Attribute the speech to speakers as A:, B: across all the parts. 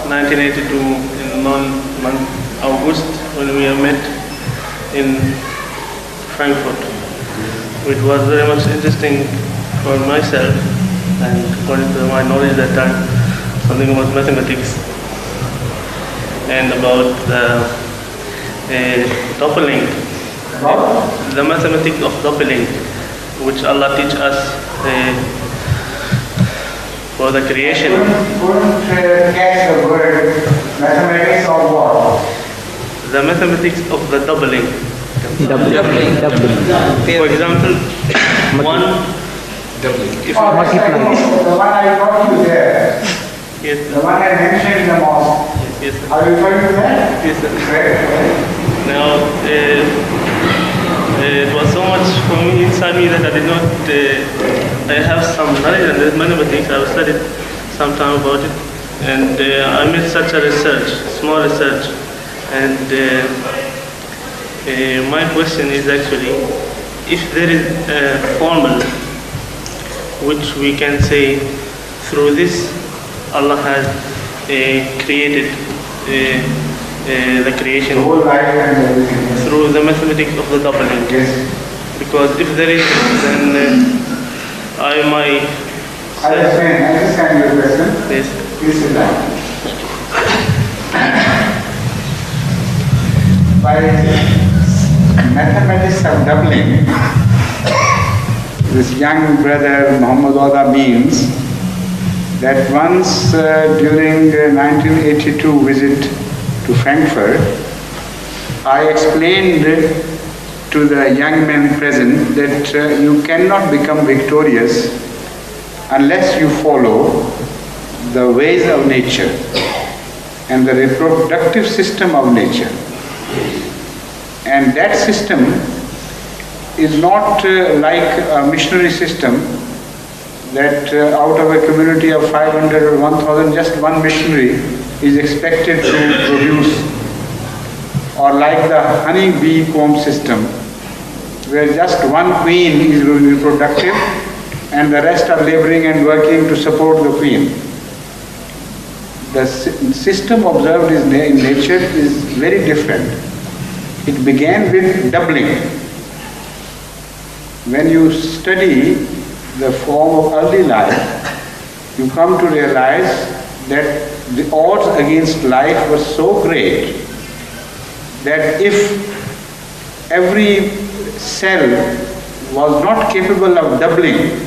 A: 1982 in month August when we met in Frankfurt. It was very much interesting for myself, and according to my knowledge at that time, something about mathematics and about Tabligh, the mathematics of Tabligh, which Allah teach us for the creation.
B: Couldn't catch the word mathematics of what?
A: The mathematics of the Tabligh. For example, one. If
B: the one I taught you there.
A: Yes,
B: the one I mentioned in the mosque.
A: Yes, sir.
B: Are you referring to that?
A: Yes, sir.
B: Right.
A: Now, it was so much for me inside me that I did not. I have some knowledge on this mathematics. I studied some time about it, and I made such a research, small research, and my question is actually, if there is a formula which we can say through this Allah has created the creation,
B: The whole life and everything.
A: through the mathematics of the Tabligh.
B: Yes.
A: Because if there is, then I might
B: I understand your question.
A: yes.
B: Please sit down. By mathematics of Tabligh, this young brother Muhammad Wada means that once during 1982 visit to Frankfurt, I explained to the young men present that you cannot become victorious unless you follow the ways of nature and the reproductive system of nature. And that system is not like a missionary system that out of a community of 500 or 1,000, just one missionary is expected to produce, or like the honey bee comb system, where just one queen is reproductive and the rest are laboring and working to support the queen. The system observed in nature is very different. It began with doubling. When you study the form of early life, you come to realize that the odds against life were so great that if every cell was not capable of doubling,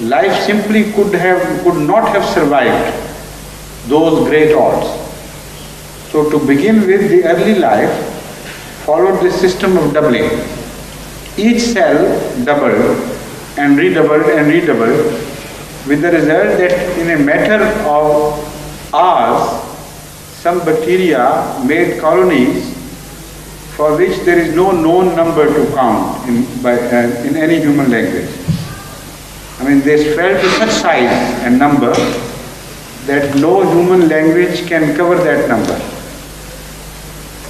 B: life simply could not have survived those great odds. So to begin with, the early life followed the system of doubling. Each cell doubled and redoubled and redoubled, with the result that in a matter of hours, some bacteria made colonies for which there is no known number to count in any human language. I mean, they swelled to such size and number that no human language can cover that number,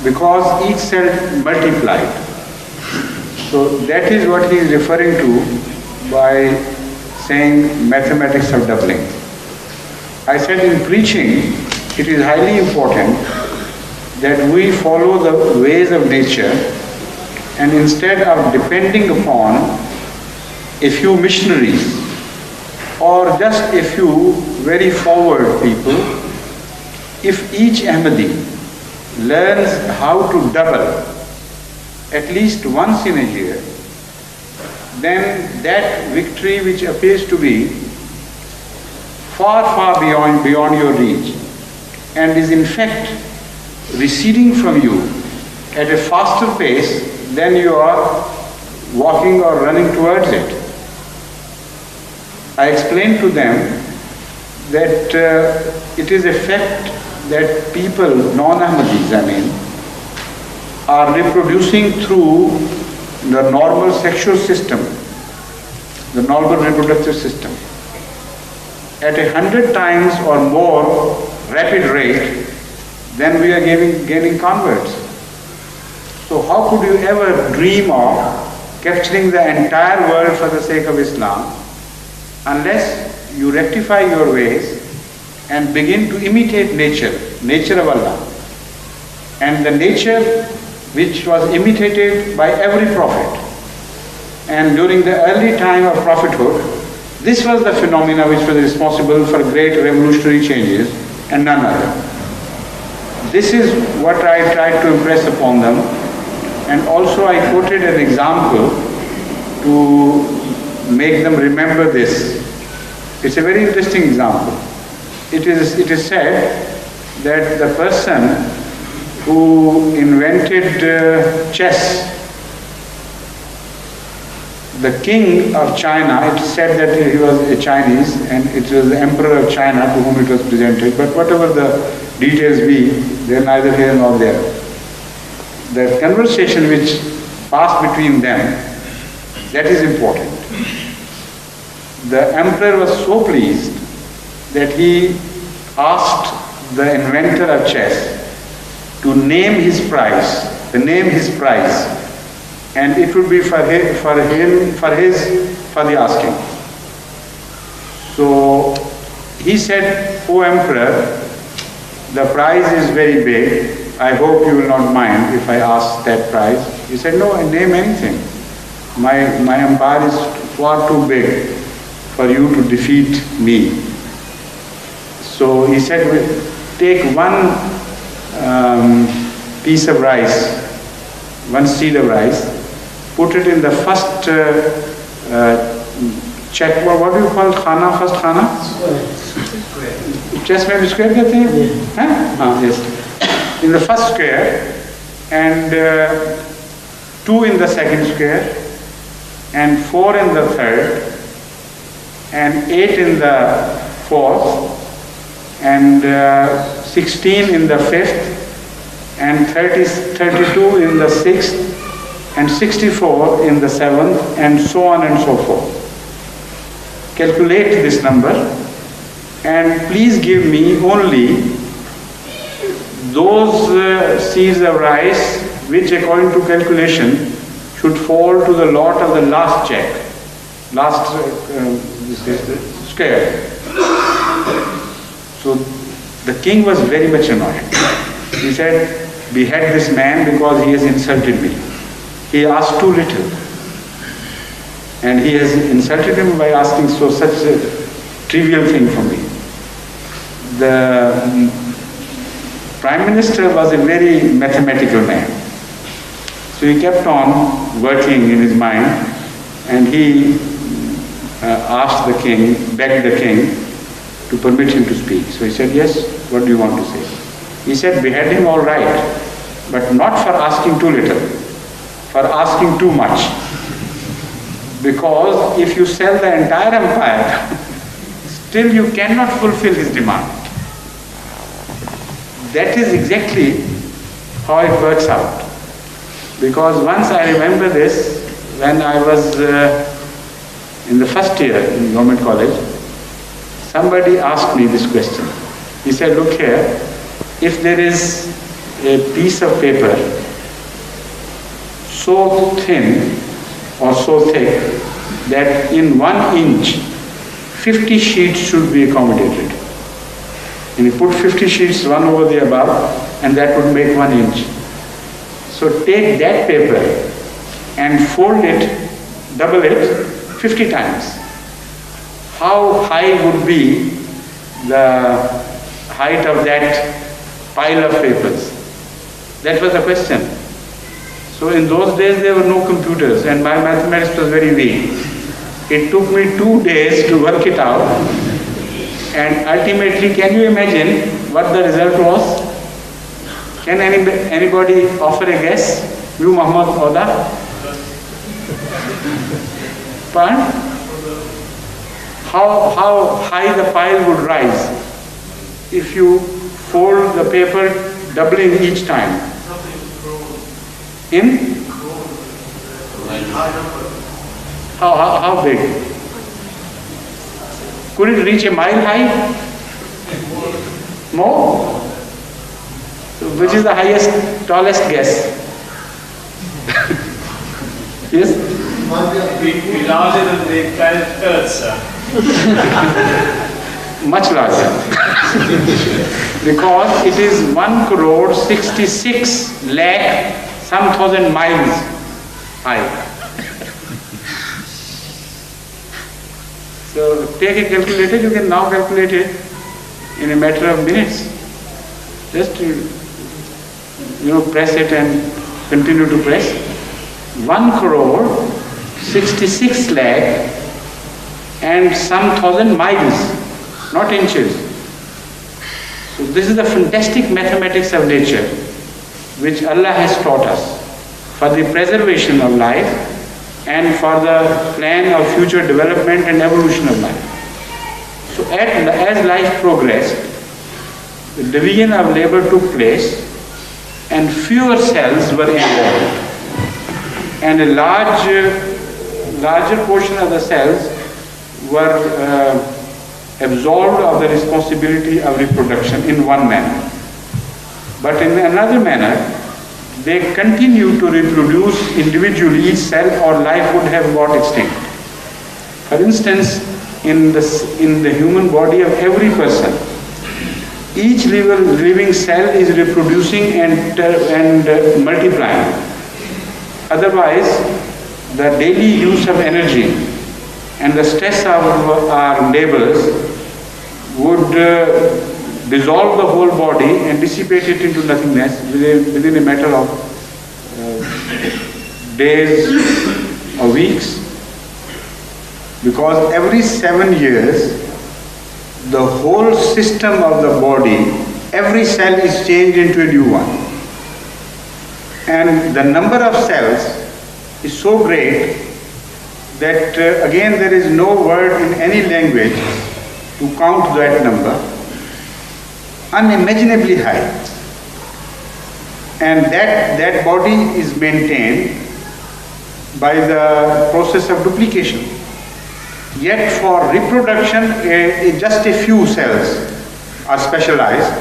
B: because each cell multiplied. So that is what he is referring to by saying mathematics of doubling. I said in preaching, it is highly important that we follow the ways of nature, and instead of depending upon a few missionaries or just a few very forward people, if each Ahmadi learns how to double at least once in a year, then that victory, which appears to be far, far beyond your reach, and is in fact receding from you at a faster pace than you are walking or running towards it. I explained to them that it is a fact that people, non-Ahmadis are reproducing through the normal sexual system, the normal reproductive system, at 100 times or more rapid rate than we are gaining converts. So how could you ever dream of capturing the entire world for the sake of Islam unless you rectify your ways and begin to imitate nature of Allah. And the nature which was imitated by every prophet. And during the early time of prophethood, this was the phenomena which was responsible for great revolutionary changes and none other. This is what I tried to impress upon them, and also I quoted an example to make them remember this. It's a very interesting example. It is said that the person who invented chess, the king of China, it is said that he was a Chinese and it was the emperor of China to whom it was presented, but whatever the details be, they are neither here nor there. The conversation which passed between them, that is important. The emperor was so pleased that he asked the inventor of chess to name his prize, and it would be for the asking. So he said, "O Emperor, the prize is very big. I hope you will not mind if I ask that prize." He said, "No, name anything. My empire is far too big for you to defeat me." So he said, "Take one piece of rice, one seed of rice, put it in the first check, what do you call khana, first khana? Chess mein square kehte hain? Yes. In the first square, and 2 in the second square, and 4 in the third, and 8 in the fourth, and 16 in the fifth, and 32 in the sixth, and 64 in the seventh, and so on and so forth. Calculate this number, and please give me only those seeds of rice which, according to calculation, should fall to the lot of the last check, last square." So the king was very much annoyed. He said, "Behead this man because he has insulted me. He asked too little. And he has insulted him by asking such a trivial thing from me." The Prime Minister was a very mathematical man. So he kept on working in his mind, and he asked the king, begged the king to permit him to speak. So he said, "Yes, what do you want to say?" He said, "Behead him all right, but not for asking too little, for asking too much. Because if you sell the entire empire, still you cannot fulfill his demand." That is exactly how it works out. Because once I remember this, when I was in the first year in government college, somebody asked me this question. He said, "Look here, if there is a piece of paper so thin or so thick that in 1 inch 50 sheets should be accommodated, and you put 50 sheets one over the above, and that would make 1 inch. So take that paper and fold it, double it 50 times. How high would be the height of that pile of papers?" That was the question. So in those days there were no computers, and my mathematics was very weak. It took me 2 days to work it out, and ultimately, can you imagine what the result was? Can anybody offer a guess? You, Muhammad Oda? Pardon? How high the pile would rise if you fold the paper doubling each time? In? How big? Could it reach a mile high? More? So which is the highest, tallest guess? Yes?
C: It would be larger than the planet Earth, sir.
B: Much larger. because it is 1,66 lakh some thousand miles high. So take a calculator, you can now calculate it in a matter of minutes. Just press it and continue to press. 1,66 lakh and some thousand miles, not inches. So this is the fantastic mathematics of nature which Allah has taught us for the preservation of life and for the plan of future development and evolution of life. So as life progressed, the division of labor took place and fewer cells were involved, and a larger portion of the cells were absolved of the responsibility of reproduction in one manner. But in another manner, they continue to reproduce individually. Each cell or life would have got extinct. For instance, in the human body of every person, each living cell is reproducing and multiplying. Otherwise, the daily use of energy and the stress of our labors would dissolve the whole body and dissipate it into nothingness within a matter of days or weeks. Because every 7 years, the whole system of the body, every cell is changed into a new one. And the number of cells is so great that again there is no word in any language to count that number. Unimaginably high. And that body is maintained by the process of duplication. Yet for reproduction, just a few cells are specialized.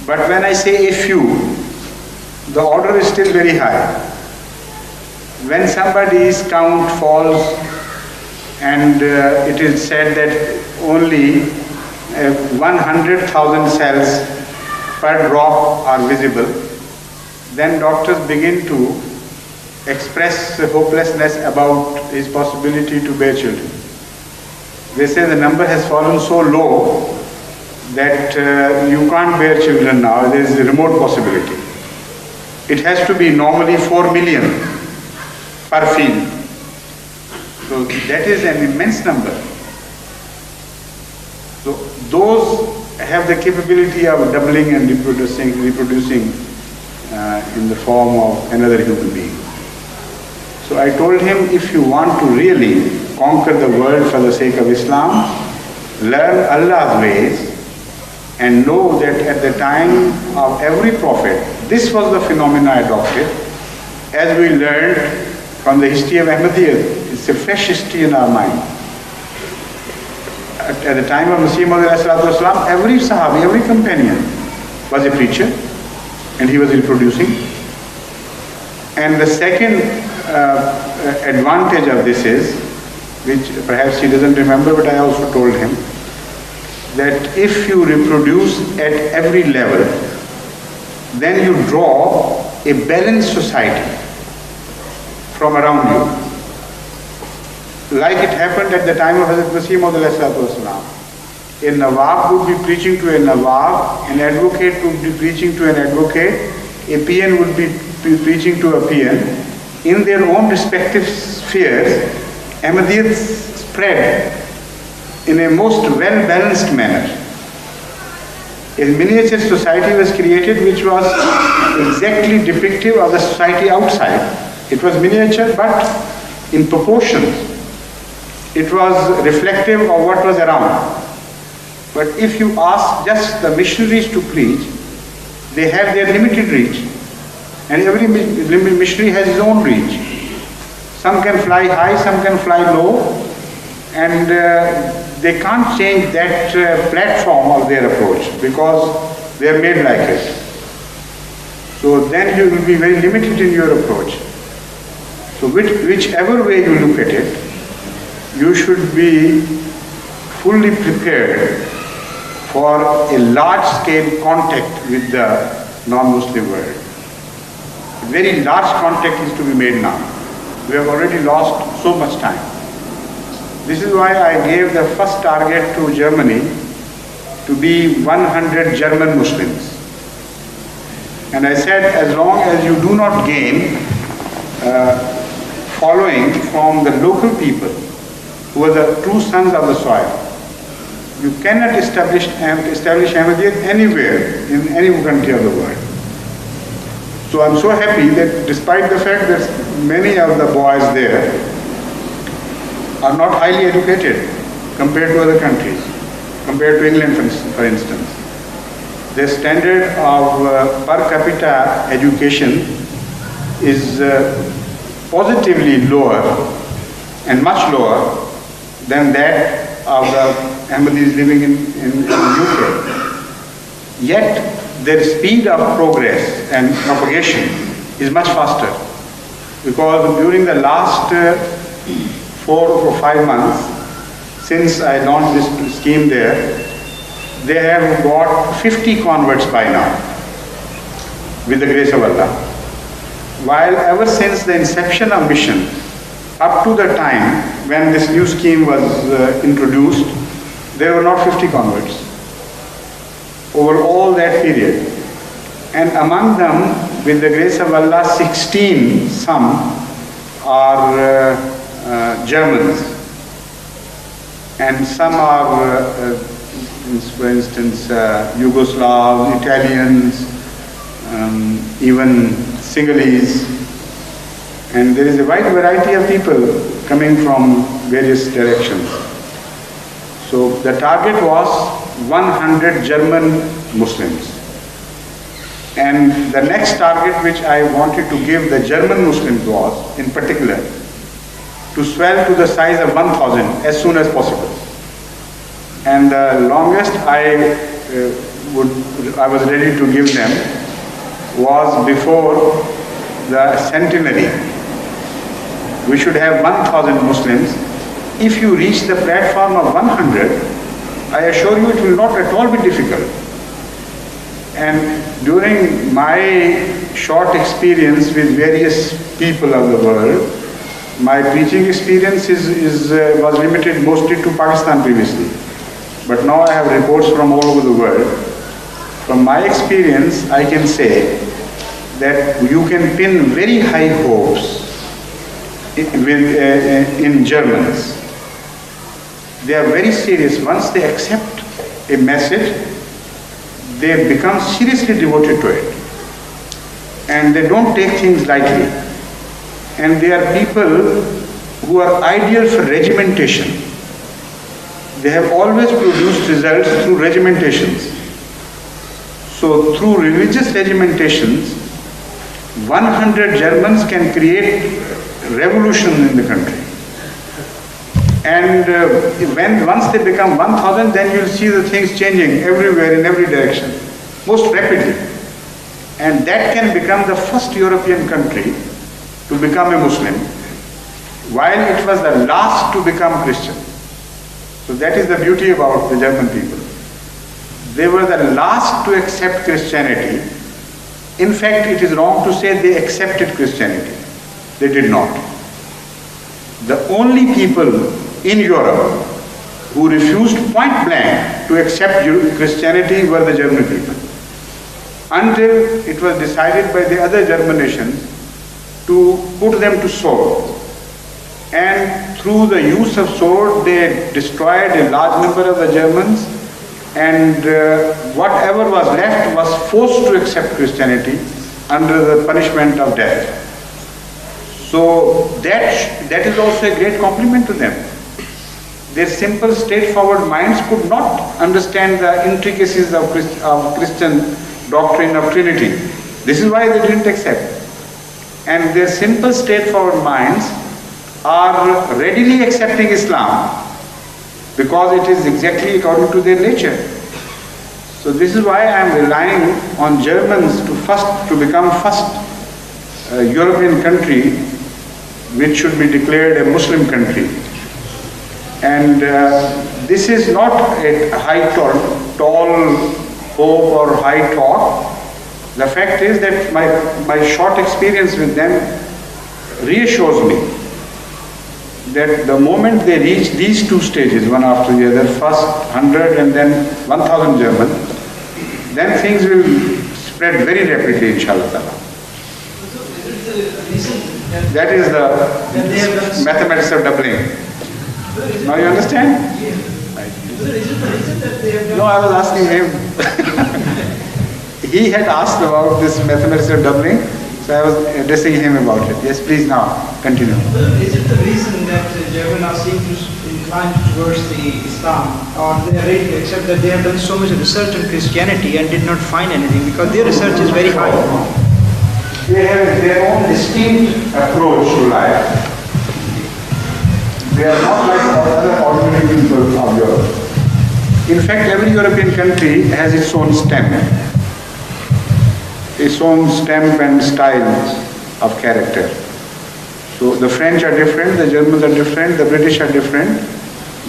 B: But when I say a few, the order is still very high. When somebody's count falls and it is said that only 100,000 cells per drop are visible, then doctors begin to express hopelessness about his possibility to bear children. They say the number has fallen so low that you can't bear children now. There is a remote possibility. It has to be normally 4 million per field. So that is an immense number. So those have the capability of doubling and reproducing in the form of another human being. So I told him, if you want to really conquer the world for the sake of Islam, learn Allah's ways and know that at the time of every prophet, this was the phenomena adopted. As we learned from the history of Ahmadiyyat, it's a fresh history in our mind. At the time of Masih Maud ﷺ, every Sahabi, every companion was a preacher, and he was reproducing. And the second advantage of this is, which perhaps he doesn't remember, but I also told him, that if you reproduce at every level, then you draw a balanced society from around you. Like it happened at the time of Hazrat Masih Maud ﷺ. A Nawab would be preaching to a Nawab, an advocate would be preaching to an advocate, a peon would be preaching to a peon. In their own respective spheres, Ahmadiyyat spread in a most well-balanced manner. A miniature society was created which was exactly depictive of the society outside. It was miniature but in proportions. It was reflective of what was around. But if you ask just the missionaries to preach, they have their limited reach. And every missionary has his own reach. Some can fly high, some can fly low, and they can't change that platform of their approach because they are made like it. So then you will be very limited in your approach. So whichever way you look at it, you should be fully prepared for a large-scale contact with the non-Muslim world. A very large contact is to be made now. We have already lost so much time. This is why I gave the first target to Germany to be 100 German Muslims. And I said, as long as you do not gain following from the local people who are the true sons of the soil, you cannot establish Ahmadiyyat anywhere in any country of the world. So I'm so happy that despite the fact that many of the boys there are not highly educated compared to other countries, compared to England for instance. The standard of per capita education is positively lower and much lower than that of the Ahmadis living in UK. Yet their speed of progress and propagation is much faster, because during the last 4 or 5 months since I launched this scheme there, they have got 50 converts by now with the grace of Allah. While ever since the inception of mission up to the time when this new scheme was introduced, there were not 50 converts over all that period. And among them, with the grace of Allah, 16, some are Germans, and some are, for instance, Yugoslavs, Italians, even Sinhalese, and there is a wide variety of people coming from various directions. So the target was 100 German Muslims. And the next target which I wanted to give the German Muslims was, in particular, to swell to the size of 1,000 as soon as possible. And the longest I was ready to give them was before the centenary. We should have 1,000 Muslims. If you reach the platform of 100, I assure you it will not at all be difficult. And during my short experience with various people of the world, my preaching experience was limited mostly to Pakistan previously. But now I have reports from all over the world. From my experience, I can say that you can pin very high hopes in Germans. They are very serious. Once they accept a message, they become seriously devoted to it. And they don't take things lightly. And they are people who are ideal for regimentation. They have always produced results through regimentations. So through religious regimentations, 100 Germans can create revolution in the country. And once they become 1,000, then you'll see the things changing everywhere in every direction, most rapidly. And that can become the first European country to become a Muslim, while it was the last to become Christian. So that is the beauty about the German people. They were the last to accept Christianity. In fact, it is wrong to say they accepted Christianity. They did not. The only people in Europe who refused point blank to accept Christianity were the German people, until it was decided by the other German nations to put them to sword. And through the use of sword, they destroyed a large number of the Germans, and whatever was left was forced to accept Christianity under the punishment of death. So that is also a great compliment to them. Their simple, straightforward minds could not understand the intricacies of Christian doctrine of Trinity. This is why they didn't accept. And their simple, straightforward minds are readily accepting Islam because it is exactly according to their nature. So this is why I am relying on Germans to become first European country which should be declared a Muslim country. And this is not a tall hope or high talk. The fact is that my short experience with them reassures me that the moment they reach these two stages, one after the other, first 100 and then 1,000 German, then things will spread very rapidly, inshallah. That is the mathematics of doubling. Now you understand? No, I was asking him. He had asked about this mathematics of doubling, so I was addressing him about it. Yes, please now, continue.
D: Is it the reason that the German are seem to inclined towards the Islam, or they are ready to accept that they have done so much research on Christianity and did not find anything, because their research is very high?
B: They have their own distinct approach to life. They are not like other ordinary people of Europe. In fact, every European country has its own stamp and style of character. So the French are different, the Germans are different, the British are different.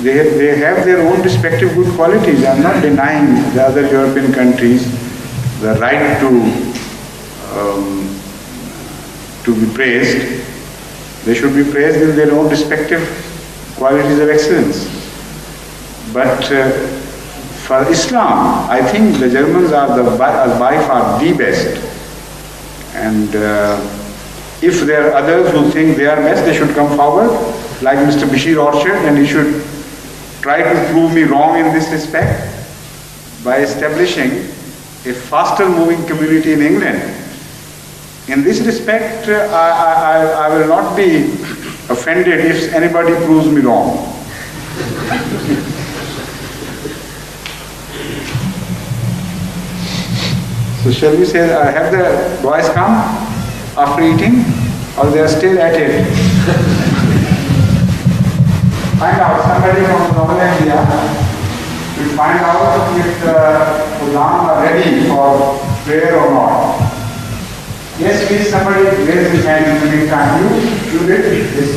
B: They have their own respective good qualities. I am not denying the other European countries the right to be praised. They should be praised in their own respective qualities of excellence. But for Islam, I think the Germans are by far the best. And if there are others who think they are best, they should come forward, like Mr. Bashir Orchard, and he should try to prove me wrong in this respect by establishing a faster moving community in England. In this respect, I will not be offended if anybody proves me wrong. So shall we say, have the boys come after eating, or they are still at it? Find out, somebody from Northern India will find out if the Ulam are ready for prayer or not. Yes, please, somebody raise his hand in the meantime. You did this.